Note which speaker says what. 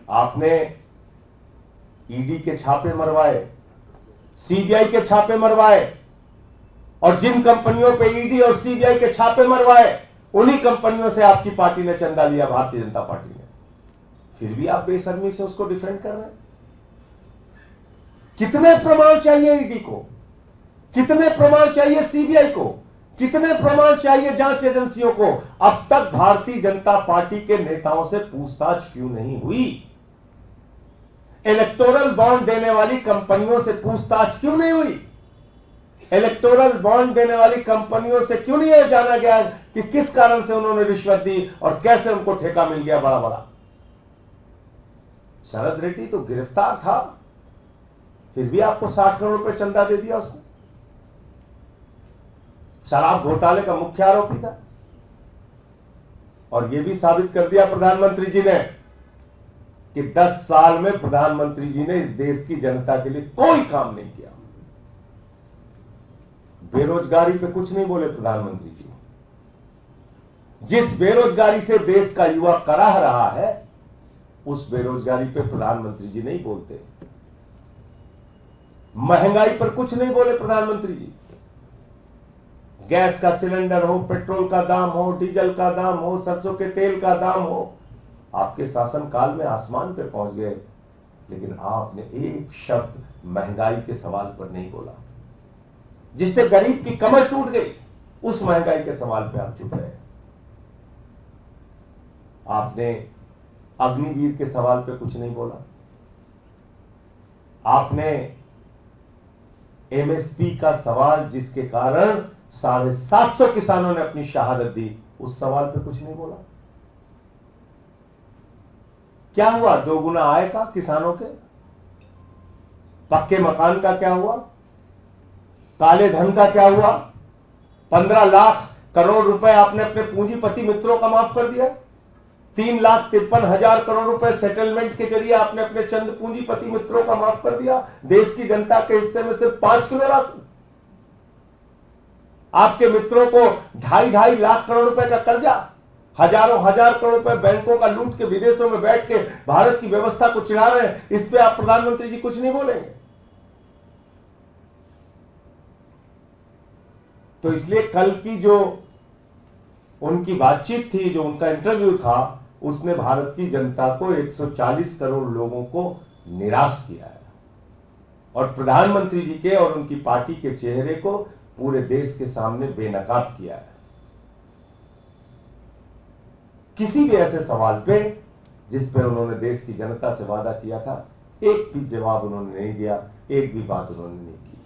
Speaker 1: आपने ईडी के छापे मरवाए, सीबीआई के छापे मरवाए, और जिन कंपनियों पे ईडी और सीबीआई के छापे मरवाए उन्हीं कंपनियों से आपकी पार्टी ने चंदा लिया, भारतीय जनता पार्टी ने। फिर भी आप बेशर्मी से उसको डिफेंड कर रहे हैं। कितने प्रमाण चाहिए ईडी को, कितने प्रमाण चाहिए सीबीआई को, कितने प्रमाण चाहिए जांच एजेंसियों को? अब तक भारतीय जनता पार्टी के नेताओं से पूछताछ क्यों नहीं हुई? इलेक्टोरल बॉन्ड देने वाली कंपनियों से पूछताछ क्यों नहीं हुई? इलेक्टोरल बॉन्ड देने वाली कंपनियों से क्यों नहीं यह जाना गया कि किस कारण से उन्होंने रिश्वत दी और कैसे उनको ठेका मिल गया बड़ा बड़ा? शरद रेड्डी तो गिरफ्तार था, फिर भी आपको 60 करोड़ रुपए चंदा दे दिया उसने। शराब घोटाले का मुख्य आरोपी था, और यह भी साबित कर दिया प्रधानमंत्री जी ने कि 10 साल में प्रधानमंत्री जी ने इस देश की जनता के लिए कोई काम नहीं किया। बेरोजगारी पे कुछ नहीं बोले प्रधानमंत्री जी। जिस बेरोजगारी से देश का युवा कराह रहा है, उस बेरोजगारी पे प्रधानमंत्री जी नहीं बोलते। महंगाई पर कुछ नहीं बोले प्रधानमंत्री जी। गैस का सिलेंडर हो, पेट्रोल का दाम हो, डीजल का दाम हो, सरसों के तेल का दाम हो, आपके शासनकाल में आसमान पे पहुंच गए, लेकिन आपने एक शब्द महंगाई के सवाल पर नहीं बोला। जिससे गरीब की कमर टूट गई, उस महंगाई के सवाल पे आप चुप रहे। आपने अग्निवीर के सवाल पे कुछ नहीं बोला। आपने एमएसपी का सवाल, जिसके कारण 750 किसानों ने अपनी शहादत दी, उस सवाल पे कुछ नहीं बोला। क्या हुआ? 2 गुना आय का किसानों के? पक्के मकान का क्या हुआ? काले धन का क्या हुआ? 15 लाख करोड़ रुपए आपने अपने पूंजीपति मित्रों का माफ कर दिया। 3,53,000 करोड़ रुपए सेटलमेंट के जरिए आपने अपने चंद पूंजीपति मित्रों का माफ कर दिया। देश की जनता के हिस्से में सिर्फ 5 किलो राशि। आपके मित्रों को 2.5 लाख करोड़ रुपए का कर्जा, हजारों हजार करोड़ रुपए बैंकों का लूट के विदेशों में बैठ के भारत की व्यवस्था को चिढ़ा रहे हैं। इस पे आप प्रधानमंत्री जी कुछ नहीं बोलेंगे। तो इसलिए कल की जो उनकी बातचीत थी, जो उनका इंटरव्यू था, उसने भारत की जनता को, 140 करोड़ लोगों को निराश किया है, और प्रधानमंत्री जी के और उनकी पार्टी के चेहरे को पूरे देश के सामने बेनकाब किया है। किसी भी ऐसे सवाल पे जिस पे उन्होंने देश की जनता से वादा किया था, एक भी जवाब उन्होंने नहीं दिया, एक भी बात उन्होंने नहीं की।